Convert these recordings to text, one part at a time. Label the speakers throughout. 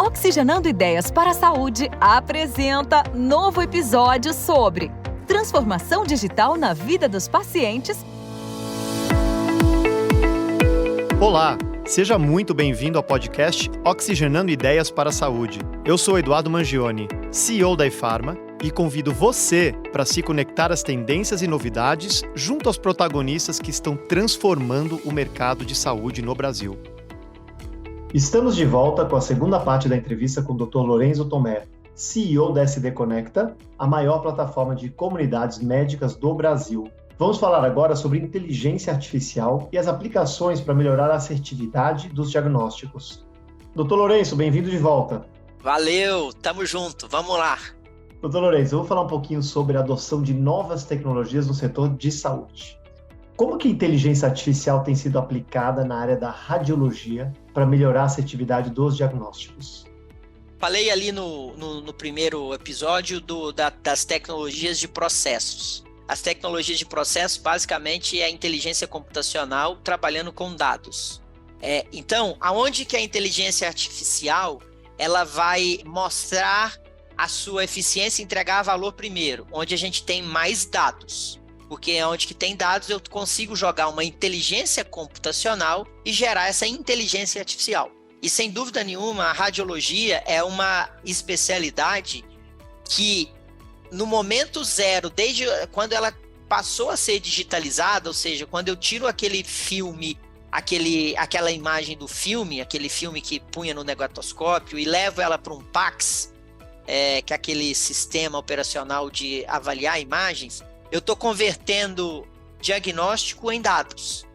Speaker 1: Oxigenando Ideias para a Saúde apresenta novo episódio sobre transformação digital na vida dos pacientes.
Speaker 2: Olá, seja muito bem-vindo ao podcast Oxigenando Ideias para a Saúde. Eu sou Eduardo Mangione, CEO da ePharma, e convido você para se conectar às tendências e novidades junto aos protagonistas que estão transformando o mercado de saúde no Brasil. Estamos de volta com a segunda parte da entrevista com o Dr. Lorenzo Tomé, CEO da SD Conecta, a maior plataforma de comunidades médicas do Brasil. Vamos falar agora sobre inteligência artificial e as aplicações para melhorar a assertividade dos diagnósticos. Dr. Lorenzo, bem-vindo de volta.
Speaker 3: Valeu, tamo junto, vamos lá.
Speaker 2: Dr. Lorenzo, eu vou falar um pouquinho sobre a adoção de novas tecnologias no setor de saúde. Como que a inteligência artificial tem sido aplicada na área da radiologia para melhorar a assertividade dos diagnósticos?
Speaker 3: Falei ali no primeiro episódio das tecnologias de processos. As tecnologias de processo, basicamente, é a inteligência computacional trabalhando com dados. Então, aonde que a inteligência artificial ela vai mostrar a sua eficiência e entregar valor primeiro? Onde a gente tem mais dados. Porque onde que tem dados, eu consigo jogar uma inteligência computacional e gerar essa inteligência artificial. E, sem dúvida nenhuma, a radiologia é uma especialidade que, no momento zero, desde quando ela passou a ser digitalizada, ou seja, quando eu tiro aquele filme, aquela imagem do filme, aquele filme que punha no negatoscópio e levo ela para um PACS, que é aquele sistema operacional de avaliar imagens, eu estou convertendo diagnóstico em dados,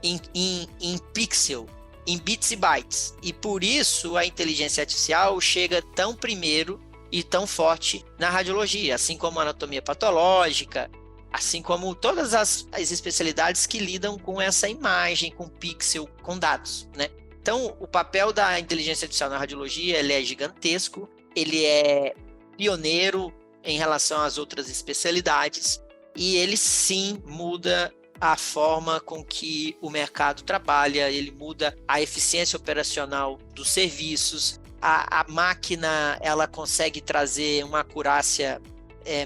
Speaker 3: em pixel, em bits e bytes. E por isso a inteligência artificial chega tão primeiro e tão forte na radiologia, assim como a anatomia patológica, assim como todas as especialidades que lidam com essa imagem, com pixel, com dados, né? Então, o papel da inteligência artificial na radiologia ele é gigantesco, ele é pioneiro em relação às outras especialidades, e ele sim muda a forma com que o mercado trabalha, ele muda a eficiência operacional dos serviços, a máquina ela consegue trazer uma acurácia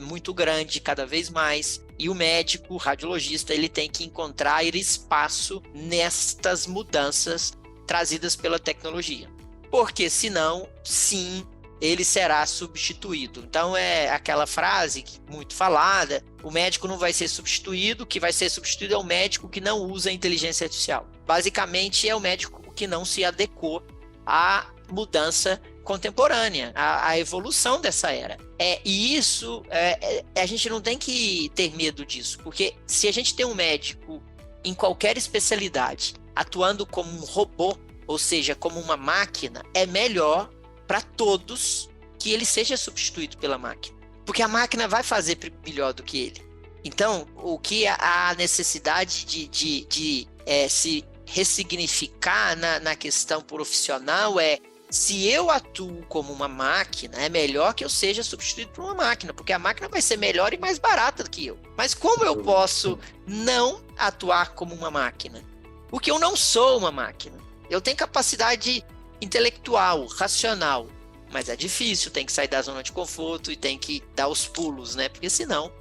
Speaker 3: muito grande cada vez mais, e o médico, o radiologista, ele tem que encontrar espaço nestas mudanças trazidas pela tecnologia, porque senão, sim, ele será substituído. Então é aquela frase muito falada, o médico não vai ser substituído, o que vai ser substituído é o médico que não usa a inteligência artificial. Basicamente é o médico que não se adequou à mudança contemporânea, à evolução dessa era. E isso, a gente não tem que ter medo disso, porque se a gente tem um médico em qualquer especialidade atuando como um robô, ou seja, como uma máquina, é melhor para todos que ele seja substituído pela máquina, porque a máquina vai fazer melhor do que ele. Então, o que a necessidade de se ressignificar na questão profissional se eu atuo como uma máquina, é melhor que eu seja substituído por uma máquina, porque a máquina vai ser melhor e mais barata do que eu. Mas como eu posso não atuar como uma máquina? Porque eu não sou uma máquina. Eu tenho capacidade intelectual, racional, mas é difícil, tem que sair da zona de conforto e tem que dar os pulos, né? Porque senão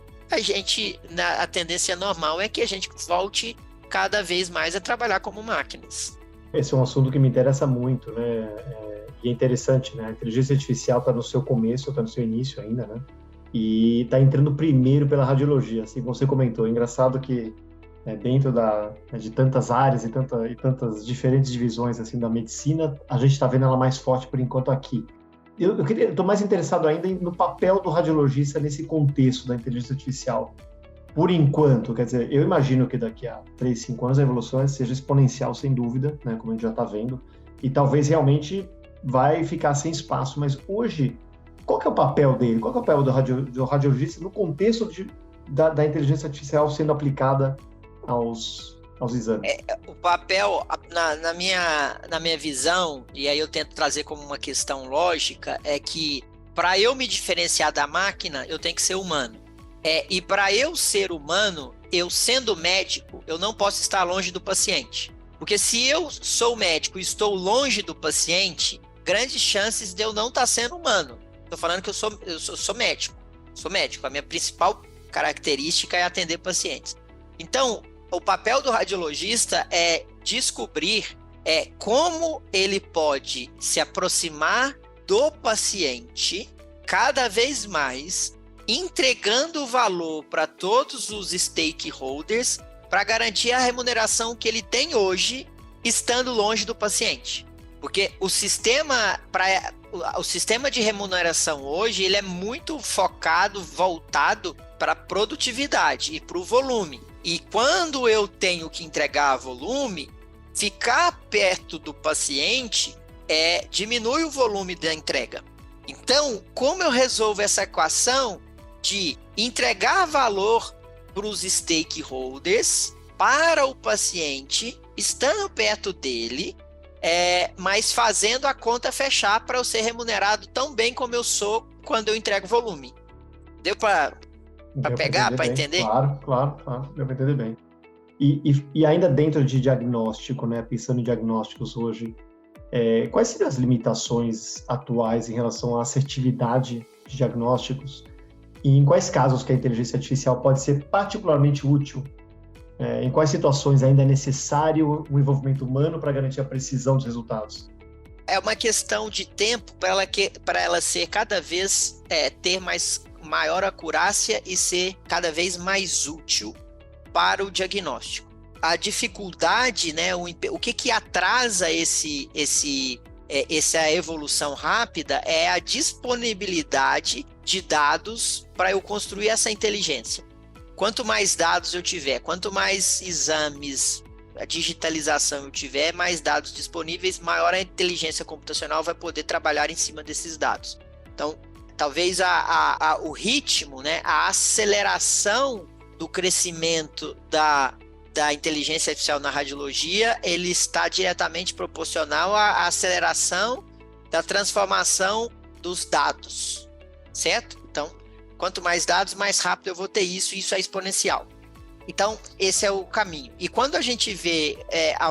Speaker 3: a tendência normal é que a gente volte cada vez mais a trabalhar como máquinas.
Speaker 2: Esse é um assunto que me interessa muito, né? E é interessante, né? A inteligência artificial está no seu começo, está no seu início ainda, né? E está entrando primeiro pela radiologia, assim como você comentou. É engraçado que dentro de tantas áreas e tantas diferentes divisões assim da medicina, a gente está vendo ela mais forte por enquanto aqui. Eu estou mais interessado ainda no papel do radiologista nesse contexto da inteligência artificial. Por enquanto, quer dizer, eu imagino que daqui a 3, 5 anos a evolução seja exponencial, sem dúvida, né, como a gente já está vendo, e talvez realmente vai ficar sem espaço, mas hoje, qual que é o papel dele? Qual que é o papel do radiologista no contexto da inteligência artificial sendo aplicada aos exames?
Speaker 3: O papel, na minha visão, e aí eu tento trazer como uma questão lógica, é que para eu me diferenciar da máquina, eu tenho que ser humano. E para eu ser humano, eu sendo médico, eu não posso estar longe do paciente. Porque se eu sou médico e estou longe do paciente, grandes chances de eu não estar sendo humano. Estou falando que eu sou médico. Sou médico. A minha principal característica é atender pacientes. Então, o papel do radiologista é descobrir como ele pode se aproximar do paciente cada vez mais, entregando valor para todos os stakeholders para garantir a remuneração que ele tem hoje, estando longe do paciente. Porque o sistema de remuneração hoje ele é muito focado, voltado para a produtividade e para o volume. E quando eu tenho que entregar volume, ficar perto do paciente diminui o volume da entrega. Então, como eu resolvo essa equação de entregar valor para os stakeholders, para o paciente, estando perto dele, mas fazendo a conta fechar para eu ser remunerado tão bem como eu sou quando eu entrego volume. Deu para pegar, para entender?
Speaker 2: Claro, deu para entender bem. E ainda dentro de diagnóstico, né, pensando em diagnósticos hoje, quais seriam as limitações atuais em relação à assertividade de diagnósticos? E em quais casos que a inteligência artificial pode ser particularmente útil? Em quais situações ainda é necessário o envolvimento humano para garantir a precisão dos resultados?
Speaker 3: É uma questão de tempo para ela ser cada vez ter maior acurácia e ser cada vez mais útil para o diagnóstico. A dificuldade, né, o que atrasa essa evolução rápida é a disponibilidade de dados para eu construir essa inteligência. Quanto mais dados eu tiver, quanto mais exames, a digitalização eu tiver, mais dados disponíveis, maior a inteligência computacional vai poder trabalhar em cima desses dados. Então, talvez o ritmo, né, a aceleração do crescimento da inteligência artificial na radiologia, ele está diretamente proporcional à aceleração da transformação dos dados, certo? Então, quanto mais dados, mais rápido eu vou ter isso é exponencial. Então, esse é o caminho. E quando a gente vê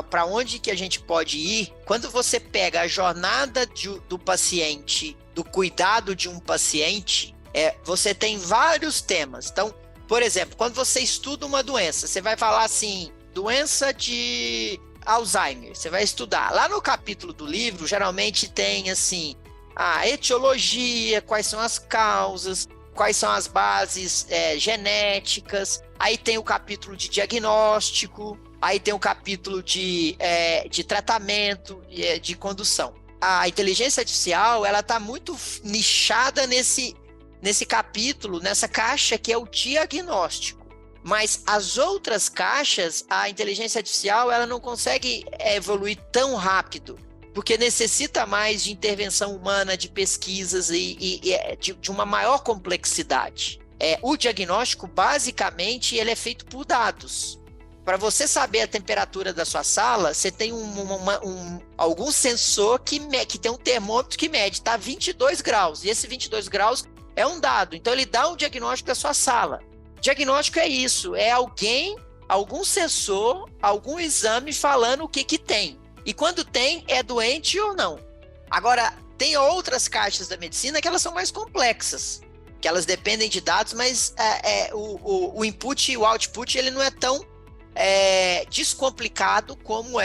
Speaker 3: para onde que a gente pode ir, quando você pega a jornada do paciente, do cuidado de um paciente, você tem vários temas. Então, por exemplo, quando você estuda uma doença, você vai falar assim, doença de Alzheimer, você vai estudar. Lá no capítulo do livro, geralmente tem assim, a etiologia, quais são as causas, quais são as bases genéticas, aí tem o capítulo de diagnóstico, aí tem o capítulo de tratamento, de condução. A inteligência artificial, ela está muito nichada nesse capítulo, nessa caixa que é o diagnóstico. Mas as outras caixas, a inteligência artificial, ela não consegue evoluir tão rápido, porque necessita mais de intervenção humana, de pesquisas e de uma maior complexidade. O diagnóstico, basicamente, ele é feito por dados. Para você saber a temperatura da sua sala, você tem algum sensor que tem um termômetro que mede, tá 22 graus, e esse 22 graus é um dado, então ele dá um diagnóstico da sua sala. Diagnóstico é isso, é algum sensor, algum exame falando o que tem. E quando tem, é doente ou não. Agora, tem outras caixas da medicina que elas são mais complexas, que elas dependem de dados, mas o input e o output ele não é tão descomplicado como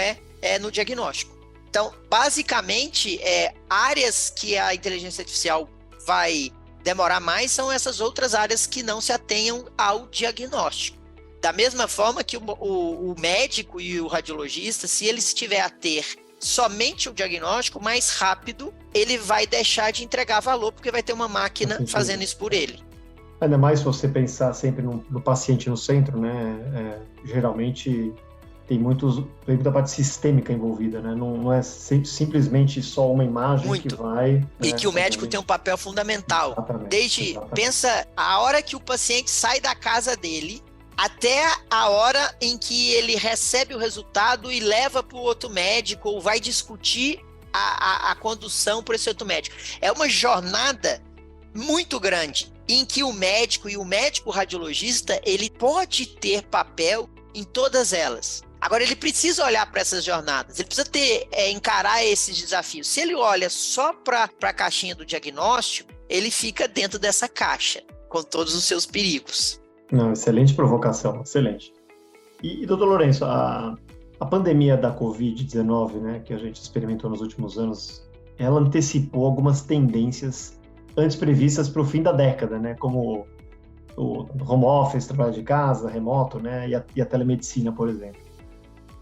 Speaker 3: no diagnóstico. Então, basicamente, áreas que a inteligência artificial vai demorar mais são essas outras áreas que não se atenham ao diagnóstico. Da mesma forma que o médico e o radiologista, se ele estiver a ter somente o diagnóstico, mais rápido ele vai deixar de entregar valor, porque vai ter uma máquina fazendo isso por ele.
Speaker 2: Ainda mais se você pensar sempre no paciente no centro, né? Geralmente tem muita parte sistêmica envolvida, né? Não é simplesmente só uma imagem que vai...
Speaker 3: E que o médico tem um papel fundamental. Exatamente. Pensa a hora que o paciente sai da casa dele, até a hora em que ele recebe o resultado e leva para o outro médico ou vai discutir a condução por esse outro médico. É uma jornada muito grande em que o médico e o médico radiologista, ele pode ter papel em todas elas. Agora, ele precisa olhar para essas jornadas, ele precisa encarar esses desafios. Se ele olha só para a caixinha do diagnóstico, ele fica dentro dessa caixa, com todos os seus perigos.
Speaker 2: Não, excelente provocação, excelente. E doutor Lourenço, a pandemia da Covid-19, né, que a gente experimentou nos últimos anos, ela antecipou algumas tendências antes previstas para o fim da década, né, como o home office, trabalho de casa, remoto, né, e a telemedicina, por exemplo.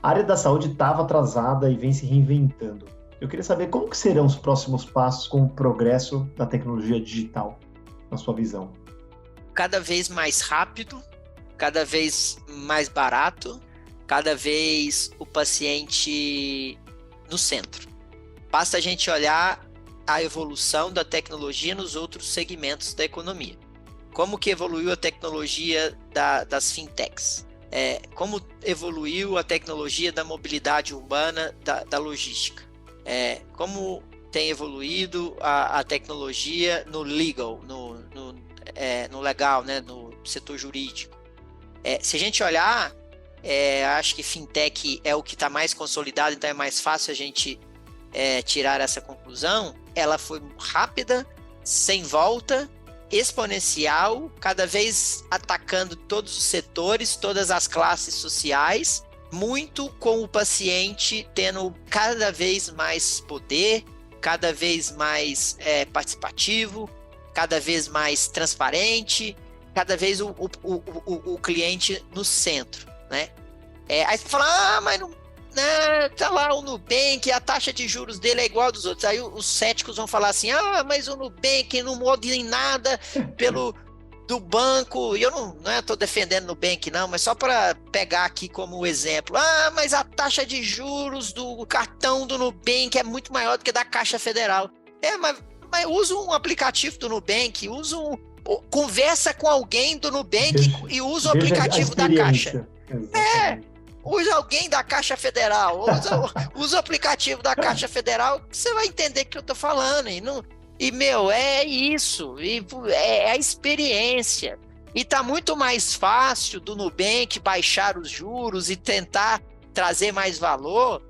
Speaker 2: A área da saúde estava atrasada e vem se reinventando. Eu queria saber como que serão os próximos passos com o progresso da tecnologia digital, na sua visão.
Speaker 3: Cada vez mais rápido, cada vez mais barato, cada vez o paciente no centro. Basta a gente olhar a evolução da tecnologia nos outros segmentos da economia. Como que evoluiu a tecnologia das fintechs? Como evoluiu a tecnologia da mobilidade urbana, da logística? Como tem evoluído a tecnologia no legal, no legal, né, no setor jurídico? Se a gente olhar, acho que fintech é o que está mais consolidado, então é mais fácil a gente tirar essa conclusão. Ela foi rápida, sem volta, exponencial, cada vez atacando todos os setores, todas as classes sociais, muito com o paciente tendo cada vez mais poder, cada vez mais participativo, cada vez mais transparente, cada vez o cliente no centro, né? Aí você fala, mas não, né, tá lá o Nubank, a taxa de juros dele é igual a dos outros. Aí os céticos vão falar assim, mas o Nubank não muda em nada do banco. E eu não estou defendendo o Nubank, não, mas só para pegar aqui como exemplo. Mas a taxa de juros do cartão do Nubank é muito maior do que da Caixa Federal. Mas usa um aplicativo do Nubank, conversa com alguém do Nubank e usa o aplicativo da Caixa. Usa alguém da Caixa Federal, usa o aplicativo da Caixa Federal, que você vai entender o que eu tô falando. É isso, é a experiência. E tá muito mais fácil do Nubank baixar os juros e tentar trazer mais valor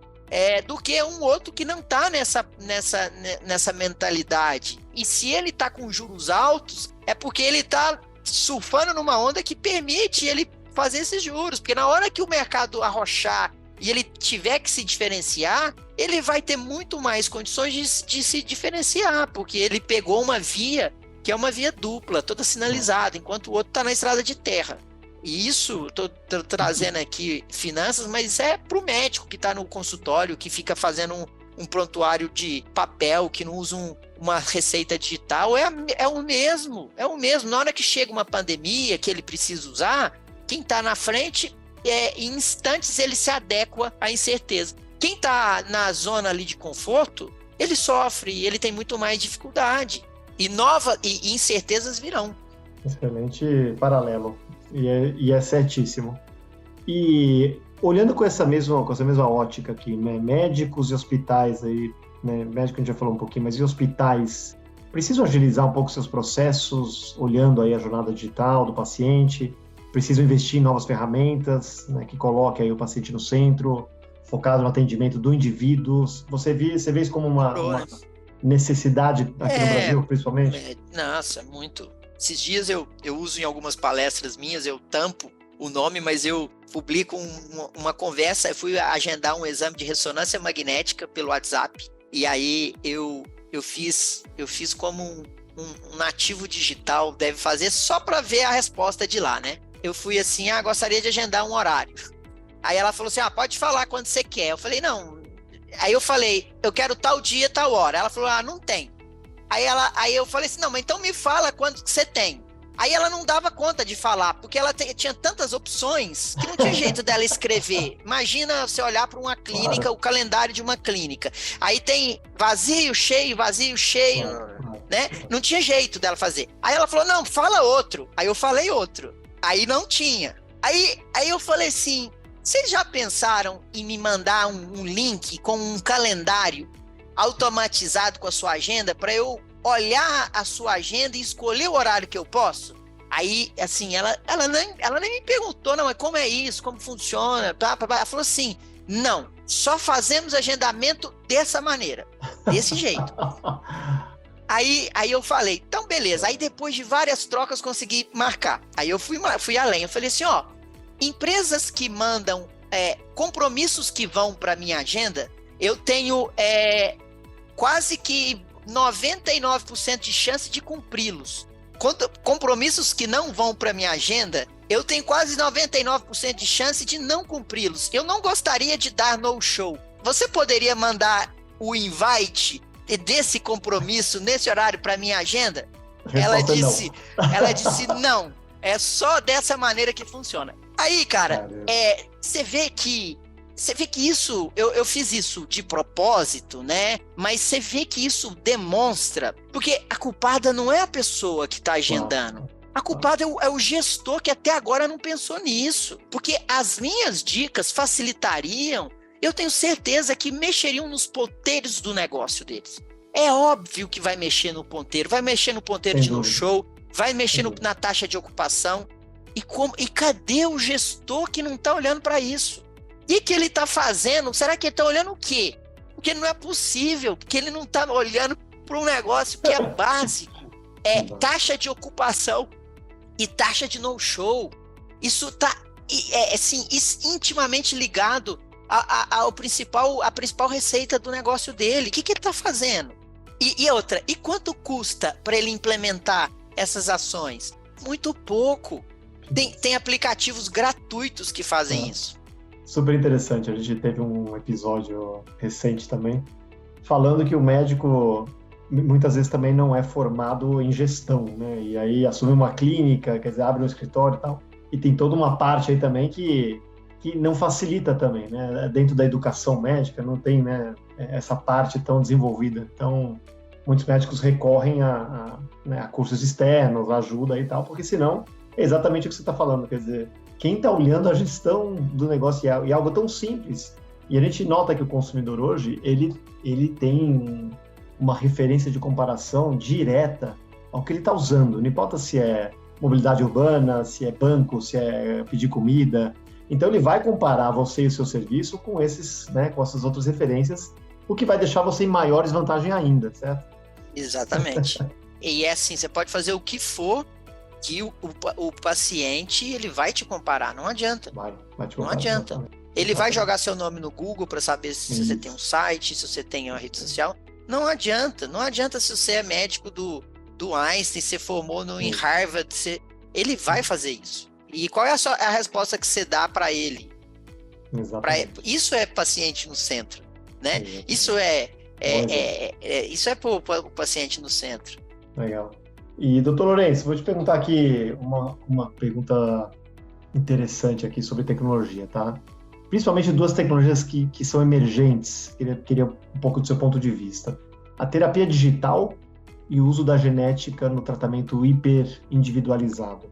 Speaker 3: do que um outro que não tá nessa mentalidade. E se ele tá com juros altos, é porque ele tá surfando numa onda que permite ele fazer esses juros, porque na hora que o mercado arrochar e ele tiver que se diferenciar, ele vai ter muito mais condições de se diferenciar, porque ele pegou uma via que é uma via dupla, toda sinalizada, enquanto o outro está na estrada de terra. E isso, estou trazendo aqui finanças, mas é para o médico que está no consultório, que fica fazendo um prontuário de papel, que não usa uma receita digital, é o mesmo. Na hora que chega uma pandemia que ele precisa usar, quem está na frente, em instantes ele se adequa à incerteza. Quem está na zona ali de conforto, ele sofre, ele tem muito mais dificuldade. E incertezas virão.
Speaker 2: Excelente paralelo. E é certíssimo. E olhando com essa mesma ótica aqui, né, médicos e hospitais aí, né, médico a gente já falou um pouquinho, mas e hospitais precisam agilizar um pouco seus processos, olhando aí a jornada digital do paciente? Precisam investir em novas ferramentas, né, que coloquem aí o paciente no centro, focado no atendimento do indivíduo. Você vê isso como uma necessidade aqui no Brasil, principalmente?
Speaker 3: Nossa, muito. Esses dias eu uso em algumas palestras minhas, eu tampo o nome, mas eu publico uma conversa. Eu fui agendar um exame de ressonância magnética pelo WhatsApp, e aí eu fiz como um nativo digital deve fazer, só para ver a resposta de lá, né? Eu fui assim, gostaria de agendar um horário. Aí ela falou assim, pode falar quando você quer. Eu falei, não. Aí eu falei, eu quero tal dia, tal hora. Ela falou, não tem. Aí eu falei assim, não, mas então me fala quando que você tem. Aí ela não dava conta de falar, porque ela tinha tantas opções que não tinha jeito dela escrever. Imagina você olhar para uma clínica, o calendário de uma clínica. Aí tem vazio, cheio, né? Não tinha jeito dela fazer. Aí ela falou, não, fala outro. Aí eu falei outro. Aí não tinha. Aí eu falei assim, vocês já pensaram em me mandar um link com um calendário automatizado com a sua agenda para eu olhar a sua agenda e escolher o horário que eu posso? Aí, assim, ela nem me perguntou, não, mas como é isso, como funciona, ela falou assim, não, só fazemos agendamento dessa maneira, desse jeito. Aí eu falei, então beleza, aí depois de várias trocas consegui marcar. Aí eu fui além, eu falei assim, ó, empresas que mandam compromissos que vão para minha agenda, eu tenho quase que 99% de chance de cumpri-los. Compromissos que não vão para minha agenda, eu tenho quase 99% de chance de não cumpri-los. Eu não gostaria de dar no-show. Você poderia mandar o invite desse compromisso nesse horário para minha agenda? Ela disse não, é só dessa maneira que funciona. Aí, cara, você vê que isso, eu fiz isso de propósito, né? Mas você vê que isso demonstra, porque a culpada não é a pessoa que está agendando. A culpada é o gestor que até agora não pensou nisso. Porque as minhas dicas facilitariam, eu tenho certeza que mexeriam nos ponteiros do negócio deles. É óbvio que vai mexer no ponteiro de no-show, vai mexer na taxa de ocupação. E cadê o gestor que não está olhando para isso? E que ele está fazendo? Será que ele está olhando o quê? Porque não é possível, porque ele não está olhando para um negócio que é básico. É taxa de ocupação e taxa de no-show. Isso está assim, intimamente ligado à principal receita do negócio dele. O que ele está fazendo? E outra, e quanto custa para ele implementar essas ações? Muito pouco. Tem aplicativos gratuitos que fazem isso.
Speaker 2: Super interessante. A gente teve um episódio recente também, falando que o médico muitas vezes também não é formado em gestão, né? E aí assume uma clínica, quer dizer, abre um escritório e tal. E tem toda uma parte aí também que não facilita também, né? Dentro da educação médica não tem, né, essa parte tão desenvolvida. Então, muitos médicos recorrem a cursos externos, ajuda e tal, porque senão é exatamente o que você está falando, quer dizer, quem está olhando a gestão do negócio e algo tão simples, e a gente nota que o consumidor hoje, ele tem uma referência de comparação direta ao que ele está usando, não importa se é mobilidade urbana, se é banco, se é pedir comida, então ele vai comparar você e o seu serviço com esses, né, com essas outras referências, o que vai deixar você em maior desvantagem ainda, certo?
Speaker 3: Exatamente. E é assim, você pode fazer o que for, que o paciente, ele vai te comparar, não adianta.
Speaker 2: Vai te comparar,
Speaker 3: não adianta.
Speaker 2: Exatamente.
Speaker 3: Ele vai jogar seu nome no Google para saber se você tem um site, se você tem uma rede social. Não adianta se você é médico do Einstein, você formou em Harvard, ele vai fazer isso. E qual é a resposta que você dá para ele? Isso é paciente no centro, né? Isso é para o paciente no centro.
Speaker 2: Legal. E, doutor Lourenço, vou te perguntar aqui uma pergunta interessante aqui sobre tecnologia, tá? Principalmente duas tecnologias que são emergentes. Queria um pouco do seu ponto de vista. A terapia digital e o uso da genética no tratamento hiper-individualizado.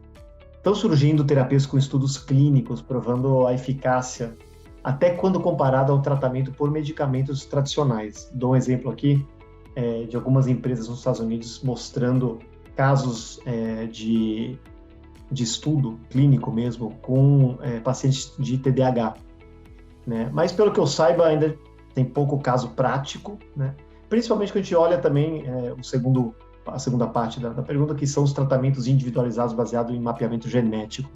Speaker 2: Estão surgindo terapias com estudos clínicos provando a eficácia, até quando comparado ao tratamento por medicamentos tradicionais. Dou um exemplo aqui de algumas empresas nos Estados Unidos mostrando casos de estudo clínico mesmo com pacientes de TDAH, né? Mas pelo que eu saiba ainda tem pouco caso prático, né? Principalmente quando a gente olha também a segunda parte da pergunta, que são os tratamentos individualizados baseados em mapeamento genético.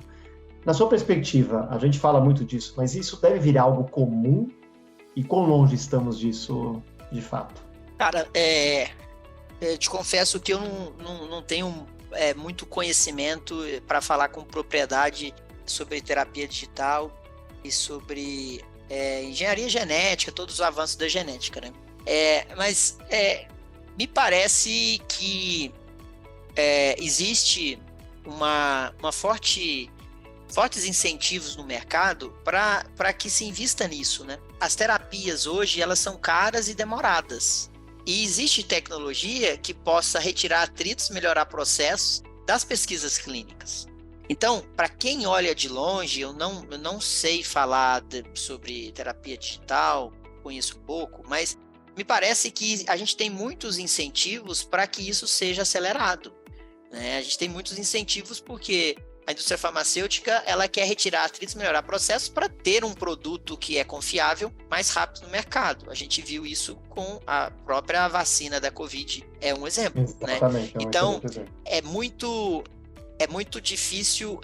Speaker 2: Na sua perspectiva, a gente fala muito disso, mas isso deve virar algo comum? E quão longe estamos disso de fato?
Speaker 3: Cara, te confesso que eu não tenho muito conhecimento para falar com propriedade sobre terapia digital e sobre engenharia genética, todos os avanços da genética, né? Mas me parece que existe fortes incentivos no mercado para que se invista nisso, né? As terapias hoje, elas são caras e demoradas. E existe tecnologia que possa retirar atritos, melhorar processos das pesquisas clínicas. Então, para quem olha de longe, eu não sei falar sobre terapia digital, conheço pouco, mas me parece que a gente tem muitos incentivos para que isso seja acelerado. né? A gente tem muitos incentivos porque a indústria farmacêutica, ela quer retirar atritos, melhorar processos para ter um produto que é confiável mais rápido no mercado. A gente viu isso com a própria vacina da Covid, é um exemplo.
Speaker 2: Exatamente,
Speaker 3: né? Então, é muito difícil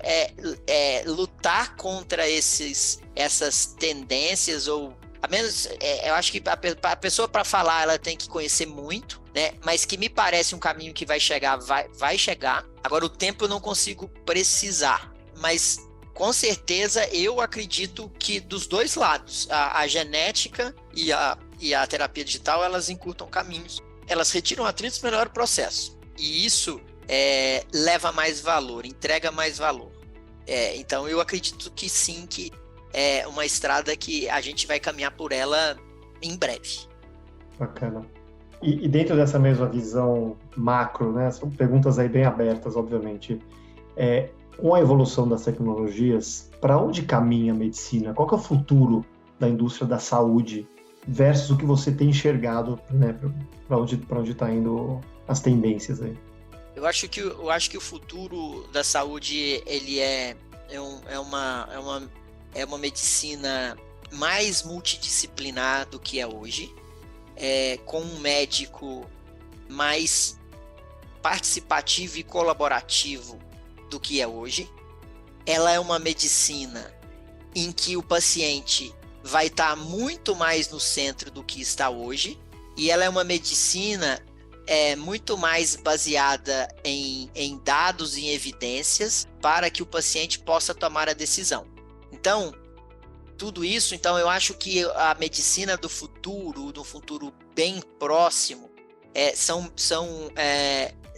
Speaker 3: lutar contra essas tendências, ou a menos, eu acho que a pessoa, para falar, ela tem que conhecer muito, né? Mas que me parece um caminho que vai chegar, vai chegar. Agora, o tempo eu não consigo precisar, mas com certeza eu acredito que dos dois lados, a genética e a terapia digital, elas encurtam caminhos, elas retiram atritos e melhoram o processo, e isso leva mais valor, entrega mais valor. Então eu acredito que sim, que é uma estrada que a gente vai caminhar por ela em breve.
Speaker 2: Bacana. E dentro dessa mesma visão macro, né, são perguntas aí bem abertas, obviamente, com a evolução das tecnologias, para onde caminha a medicina? Qual que é o futuro da indústria da saúde versus o que você tem enxergado, né, para onde está indo as tendências aí?
Speaker 3: Eu acho que o futuro da saúde, ele é uma medicina mais multidisciplinar do que é hoje, com um médico mais participativo e colaborativo do que é hoje. Ela é uma medicina em que o paciente vai estar muito mais no centro do que está hoje, e ela é uma medicina muito mais baseada em dados e em evidências para que o paciente possa tomar a decisão. Então, tudo isso, eu acho que a medicina do futuro bem próximo,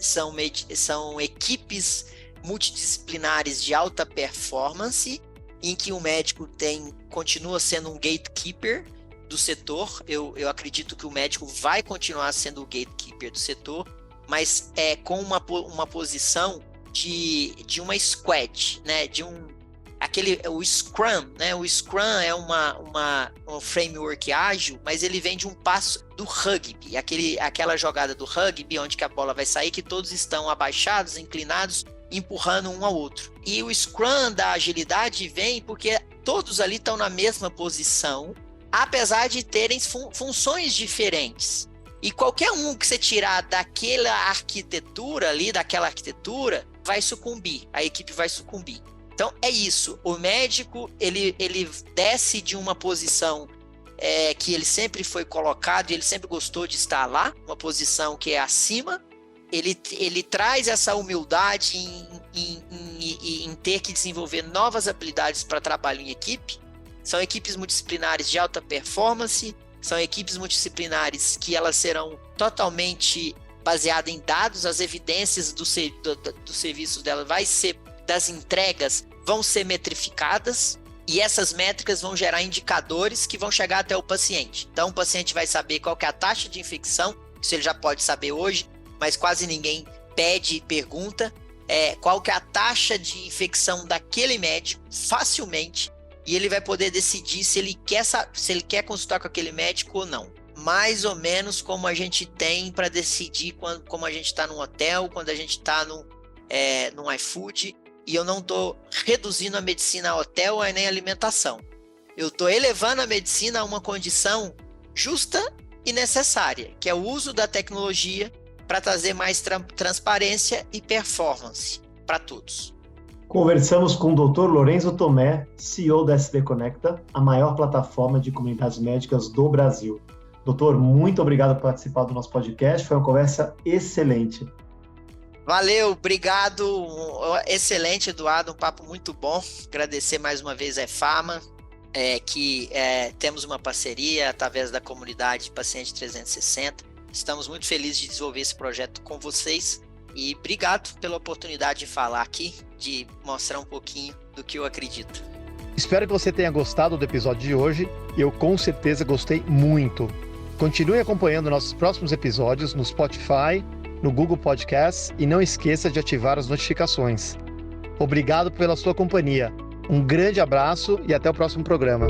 Speaker 3: são equipes multidisciplinares de alta performance, em que o médico continua sendo um gatekeeper do setor. Eu acredito que o médico vai continuar sendo o gatekeeper do setor, mas com uma posição de uma squad, né? O Scrum, né? O Scrum é um framework ágil, mas ele vem de um passo do rugby, aquela jogada do rugby, onde que a bola vai sair, que todos estão abaixados, inclinados, empurrando um ao outro. E o Scrum da agilidade vem porque todos ali estão na mesma posição, apesar de terem funções diferentes. E qualquer um que você tirar daquela arquitetura ali, vai sucumbir, a equipe vai sucumbir. Então é isso, o médico ele desce de uma posição que ele sempre foi colocado, e ele sempre gostou de estar lá, uma posição que é acima. Ele traz essa humildade em ter que desenvolver novas habilidades para trabalho em equipe. São equipes multidisciplinares de alta performance, são equipes multidisciplinares que elas serão totalmente baseadas em dados, as evidências do serviço dela das entregas vão ser metrificadas, e essas métricas vão gerar indicadores que vão chegar até o paciente. Então o paciente vai saber qual que é a taxa de infecção, isso ele já pode saber hoje, mas quase ninguém pede e pergunta, qual que é a taxa de infecção daquele médico facilmente, e ele vai poder decidir se ele quer consultar com aquele médico ou não. Mais ou menos como a gente tem para decidir como a gente está num hotel, quando a gente está num iFood, e eu não estou reduzindo a medicina a hotel nem alimentação. Eu estou elevando a medicina a uma condição justa e necessária, que é o uso da tecnologia para trazer mais transparência e performance para todos.
Speaker 2: Conversamos com o Dr. Lorenzo Tomé, CEO da SD Conecta, a maior plataforma de comunidades médicas do Brasil. Doutor, muito obrigado por participar do nosso podcast, foi uma conversa excelente.
Speaker 3: Valeu, obrigado, excelente, Eduardo, um papo muito bom. Agradecer mais uma vez a Pharma, que temos uma parceria através da comunidade Paciente 360. Estamos muito felizes de desenvolver esse projeto com vocês, e obrigado pela oportunidade de falar aqui, de mostrar um pouquinho do que eu acredito.
Speaker 4: Espero que você tenha gostado do episódio de hoje. Eu com certeza gostei muito. Continue acompanhando nossos próximos episódios no Spotify, no Google Podcasts, e não esqueça de ativar as notificações. Obrigado pela sua companhia. Um grande abraço e até o próximo programa.